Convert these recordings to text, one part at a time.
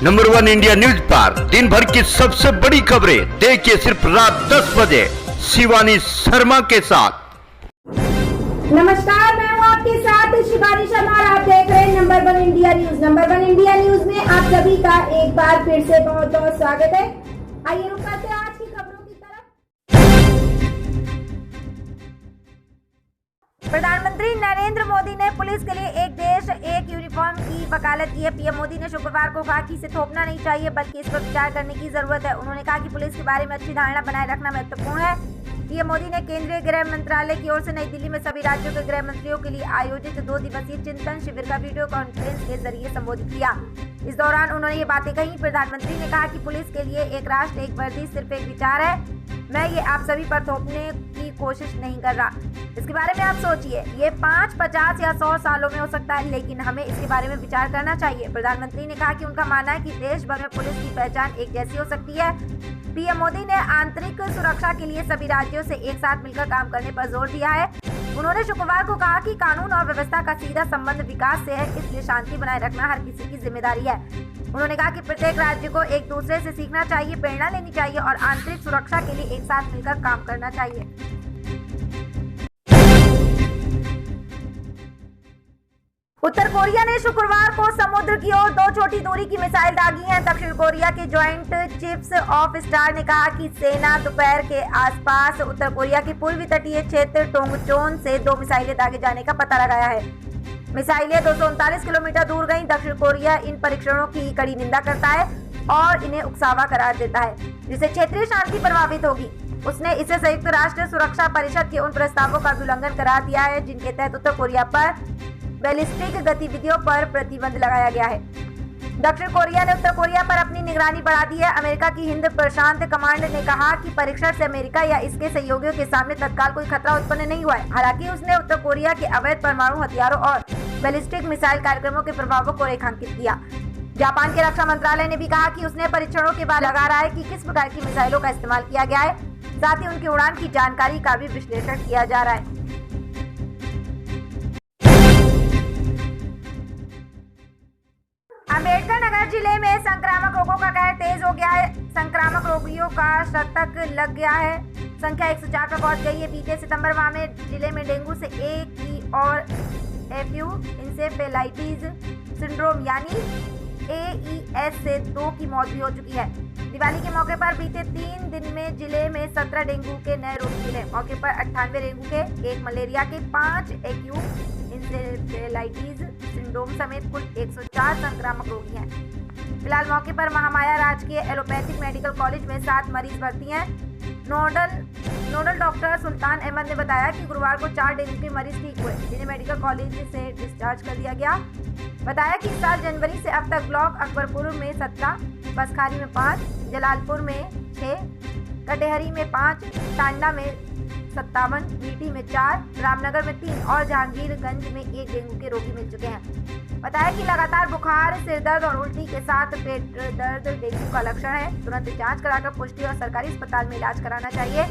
Number 1 India news पर दिन भर की सबसे बड़ी खबरें देखिए सिर्फ रात 10 बजे शिवानी शर्मा के साथ। नमस्कार, मैं हूँ आपके साथ शिवानी शर्मा और आप देख रहे हैं number 1 India news. Number 1 India news में आप सभी का एक बार फिर से बहुत बहुत स्वागत है। आइए रुक करते हैं आज की खबरों की तरफ। प्रधानमंत्री नरेंद्र मोदी ने पुलिस के लिए एक देश एक यूनिफॉर्म की वकालत की है। पीएम मोदी ने शुक्रवार को कहा कि इसे थोपना नहीं चाहिए बल्कि इस पर विचार करने की जरूरत है। उन्होंने कहा कि पुलिस के बारे में अच्छी धारणा बनाए रखना महत्वपूर्ण है। पीएम मोदी ने केंद्रीय गृह मंत्रालय की ओर से नई दिल्ली में सभी राज्यों के गृह मंत्रियों के लिए आयोजित 2 दिवसीय चिंतन शिविर का वीडियो कॉन्फ्रेंस के जरिए संबोधित किया। इस दौरान उन्होंने ये बातें कही। प्रधानमंत्री ने कहा कि पुलिस के लिए एक राष्ट्र एक वर्दी सिर्फ एक विचार है। मैं ये आप सभी पर थोपने की कोशिश नहीं कर रहा। इसके बारे में आप सोचिए, ये 5, 50 या 100 सालों में हो सकता है, लेकिन हमें इसके बारे में विचार करना चाहिए। प्रधानमंत्री ने कहा कि उनका मानना है कि देश भर में पुलिस की पहचान एक जैसी हो सकती है। पीएम मोदी ने आंतरिक सुरक्षा के लिए सभी राज्यों से एक साथ मिलकर काम करने पर जोर दिया है। उन्होंने शुक्रवार को कहा कि कानून और व्यवस्था का सीधा संबंध विकास से है, इसलिए शांति बनाए रखना हर किसी की जिम्मेदारी है। उन्होंने कहा कि प्रत्येक राज्य को एक दूसरे से सीखना चाहिए, प्रेरणा लेनी चाहिए और आंतरिक सुरक्षा के लिए एक साथ मिलकर काम करना चाहिए। उत्तर कोरिया ने शुक्रवार को समुद्र की ओर 2 छोटी दूरी की मिसाइल दागी हैं। दक्षिण कोरिया के ज्वाइंट चीफ्स ऑफ स्टाफ ने कहा कि सेना दोपहर के आसपास उत्तर कोरिया के पूर्वी तटीय क्षेत्र टोंगचोन से 2 मिसाइलें दागे जाने का पता लगाया है। मिसाइलें 239 किलोमीटर दूर गईं। दक्षिण कोरिया इन परीक्षणों की कड़ी निंदा करता है और इन्हें उकसावा करार देता है, जिससे क्षेत्रीय शांति प्रभावित होगी। उसने इसे संयुक्त राष्ट्र सुरक्षा परिषद के उन प्रस्तावों का भी उल्लंघन करार दिया है जिनके तहत उत्तर कोरिया पर बैलिस्टिक गतिविधियों पर प्रतिबंध लगाया गया है। दक्षिण कोरिया ने उत्तर कोरिया पर अपनी निगरानी बढ़ा दी है। अमेरिका की हिंद प्रशांत कमांड ने कहा कि परीक्षण से अमेरिका या इसके सहयोगियों के सामने तत्काल कोई खतरा उत्पन्न नहीं हुआ है। हालांकि उसने उत्तर कोरिया के अवैध परमाणु हथियारों और बैलिस्टिक मिसाइल कार्यक्रमों के प्रभावों को रेखांकित किया। जापान के रक्षा मंत्रालय ने भी कहा कि उसने परीक्षणों के बाद लगा रहा है कि किस प्रकार की मिसाइलों का इस्तेमाल किया गया है, साथ ही उनकी उड़ान की जानकारी का भी विश्लेषण किया जा रहा है। अम्बेडकर नगर जिले में संक्रामक रोगों का कहर तेज हो गया है। संक्रामक रोगियों का शतक लग गया है। संख्या 104 पर पहुंच गई है। बीते सितंबर माह में जिले में डेंगू से 1 की और एफ्यू इंसेफेलाइटिस सिंड्रोम यानी AES से 2 की मौत भी हो चुकी है। दिवाली के मौके पर बीते 3 दिन में जिले में 17 डेंगू के नए रोगी मिले। मौके पर 98 डेंगू के, 1 मलेरिया के, 5 एक्यू इंसेफेलाइटिस सिंड्रोम समेत कुल 104 संक्रामक रोगी हैं। फिलहाल मौके पर महामाया राजकीय एलोपैथिक मेडिकल कॉलेज में 7 मरीज भर्ती हैं। नोडल डॉक्टर सुल्तान अहमद ने बताया कि गुरुवार को 4 डेंगू के मरीज ठीक हुए, जिन्हें मेडिकल कॉलेज से डिस्चार्ज कर दिया गया। बताया कि इस साल जनवरी से अब तक ब्लॉक अकबरपुर में 17, बसखारी में 5, जलालपुर में 6, कटेहरी में 5, टांडा में 57, मीठी में 4, रामनगर में 3 और जहांगीरगंज में 1 डेंगू के रोगी मिल चुके हैं। बताया कि लगातार बुखार, सिर दर्द और उल्टी के साथ पेट दर्द डेंगू का लक्षण है। तुरंत जांच कराकर पुष्टि और सरकारी अस्पताल में इलाज कराना चाहिए।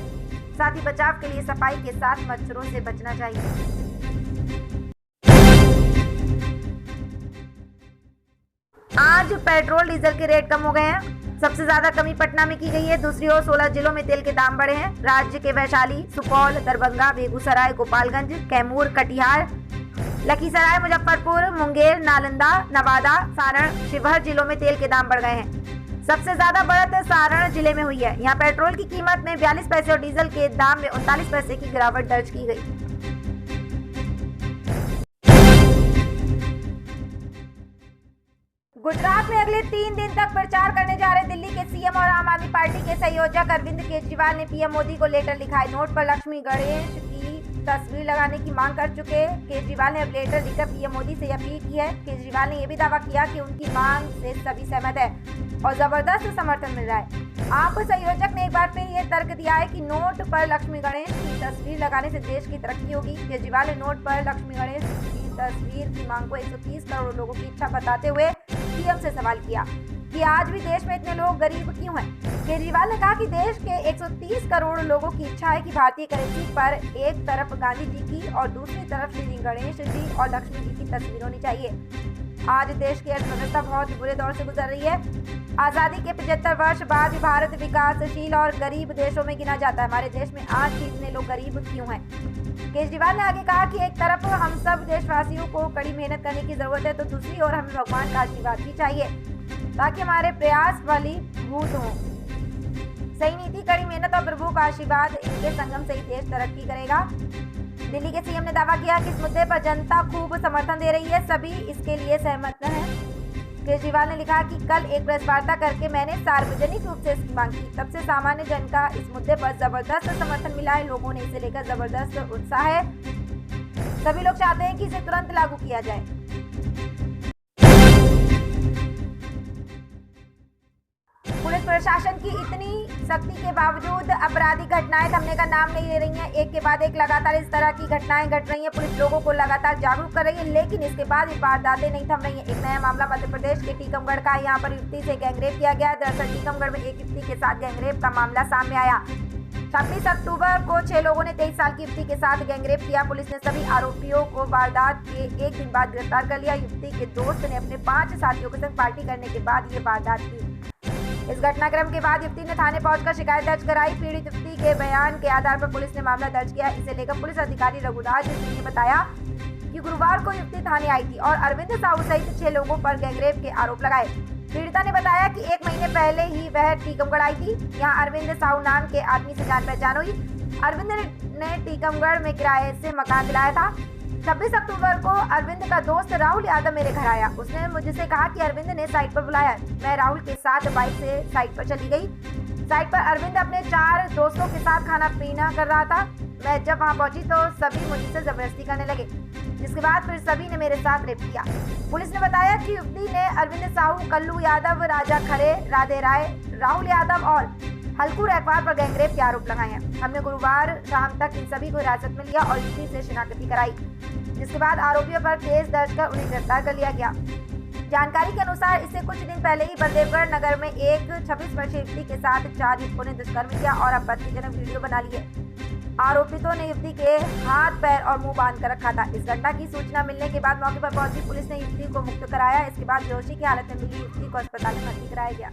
साथ ही बचाव के लिए सफाई के साथ मच्छरों से बचना चाहिए। आज पेट्रोल डीजल के रेट कम हो गए हैं। सबसे ज्यादा कमी पटना में की गई है। दूसरी ओर 16 जिलों में तेल के दाम बढ़े हैं। राज्य के वैशाली, सुपौल, दरभंगा, बेगूसराय, गोपालगंज, कैमूर, कटिहार, लखीसराय, मुजफ्फरपुर, मुंगेर, नालंदा, नवादा, सारण, शिवहर जिलों में तेल के दाम बढ़ गए हैं। सबसे ज्यादा बढ़त सारण जिले में हुई है। यहाँ पेट्रोल की कीमत में 42 पैसे और डीजल के दाम में 39 पैसे की गिरावट दर्ज की गई। गुजरात में अगले 3 दिन तक प्रचार करने जा रहे दिल्ली के सीएम और आम आदमी पार्टी के संयोजक अरविंद केजरीवाल ने पीएम मोदी को लेटर लिखा है। नोट पर लक्ष्मी गणेश की तस्वीर लगाने की मांग कर चुके केजरीवाल ने अब लेटर लिखकर पीएम मोदी से अपील की है। केजरीवाल ने यह भी दावा किया कि उनकी मांग से सभी सहमत है और जबरदस्त समर्थन मिल रहा है। आप संयोजक ने एक बार फिर ये तर्क दिया है कि नोट पर लक्ष्मी गणेश की तस्वीर लगाने से देश की तरक्की होगी। केजरीवाल ने नोट पर लक्ष्मी गणेश की तस्वीर की मांग को 130 करोड़ लोगों की इच्छा बताते हुए पीएम से सवाल किया कि आज भी देश में इतने लोग गरीब क्यों हैं। केजरीवाल ने कहा कि देश के 130 करोड़ लोगों की इच्छा है कि भारतीय करेंसी पर एक तरफ गांधी जी की और दूसरी तरफ श्री गणेश जी और लक्ष्मी जी की तस्वीर होनी चाहिए। आज देश की अर्थव्यवस्था बहुत बुरे दौर से गुजर रही है। आजादी के 75 वर्ष बाद भी भारत विकासशील और गरीब देशों में गिना जाता है। हमारे देश में आज भी इतने लोग गरीब क्यों हैं? केजरीवाल ने आगे कहा कि एक तरफ हम सब देशवासियों को कड़ी मेहनत करने की जरूरत है, तो दूसरी ओर हमें भगवान का आशीर्वाद भी चाहिए ताकि हमारे प्रयास फलीभूत हों। सही नीति, कड़ी मेहनत और प्रभु का आशीर्वाद, इनके संगम से ही देश तरक्की करेगा। दिल्ली के सीएम ने दावा किया कि इस मुद्दे पर जनता खूब समर्थन दे रही है, सभी इसके लिए सहमत हैं। केजरीवाल ने लिखा कि कल एक प्रेस वार्ता करके मैंने सार्वजनिक रूप से इसकी मांग की, तब से सामान्य जन का इस मुद्दे पर जबरदस्त समर्थन मिला है। लोगों ने इसे लेकर जबरदस्त उत्साह है। सभी लोग चाहते हैं कि इसे तुरंत लागू किया जाए। पुलिस प्रशासन की इतनी सख्ती के बावजूद आपराधिक घटनाएं थमने का नाम नहीं ले रही हैं। एक के बाद एक लगातार इस तरह की घटनाएं घट रही हैं। पुलिस लोगों को लगातार जागरूक कर रही है, लेकिन इसके बाद भी वारदातें नहीं थम रही हैं। एक नया मामला मध्य प्रदेश के टीकमगढ़ का। यहाँ पर युवती से गैंगरेप किया गया। दरअसल टीकमगढ़ में एक युवती के साथ गैंगरेप का मामला सामने आया। 26 अक्टूबर को 6 लोगों ने 23 साल की युवती के साथ गैंगरेप किया। पुलिस ने सभी आरोपियों को वारदात के एक दिन बाद गिरफ्तार कर लिया। युवती के दोस्त ने अपने 5 साथियों के संग पार्टी करने के बाद ये वारदात की। इस घटनाक्रम के बाद युवती ने थाने पहुंचकर शिकायत दर्ज कराई। पीड़ित युवती के बयान के आधार पर पुलिस ने मामला दर्ज किया। इसे लेकर पुलिस अधिकारी रघुराज सिंह ने बताया कि गुरुवार को युवती थाने आई थी और अरविंद साहू सहित 6 लोगों पर गैंगरेप के आरोप लगाए। पीड़िता ने बताया कि 1 महीने पहले ही वह टीकमगढ़ आई थी। यहाँ अरविंद साहू नाम के आदमी से जान पहचान हुई। अरविंद ने टीकमगढ़ में किराए से मकान दिलाया था। 26 अक्टूबर को अरविंद का दोस्त राहुल यादव मेरे घर आया। उसने मुझसे कहा कि अरविंद ने साइट पर बुलाया। मैं राहुल के साथ बाइक से साइट पर चली गई। साइट पर अरविंद अपने 4 दोस्तों के साथ खाना पीना कर रहा था। मैं जब वहां पहुंची तो सभी मुझसे जबरदस्ती करने लगे, जिसके बाद फिर सभी ने मेरे साथ रेप किया। पुलिस ने बताया कि युवती ने अरविंद साहू, कल्लू यादव, राजा खरे, राधे राय, राहुल यादव और हल्कू रैकवार पर गैंगरेप के आरोप लगाए हैं। हमने गुरुवार शाम तक इन सभी को हिरासत में लिया और युवती से शिनाख्ती कराई, जिसके बाद आरोपियों पर केस दर्ज कर उन्हें गिरफ्तार कर लिया गया। जानकारी के अनुसार इससे कुछ दिन पहले ही बलदेवगढ़ नगर में एक 26 वर्षीय युवती के साथ 4 युवकों ने दुष्कर्म किया और आपत्तिजनक वीडियो बना ली है। आरोपितों ने युवती के हाथ, पैर और मुंह बांध कर रखा था। इस घटना की सूचना मिलने के बाद मौके पर पहुंची पुलिस ने युवती को मुक्त कराया। इसके बाद बेहोशी की हालत में मिली युवती को अस्पताल में भर्ती कराया गया।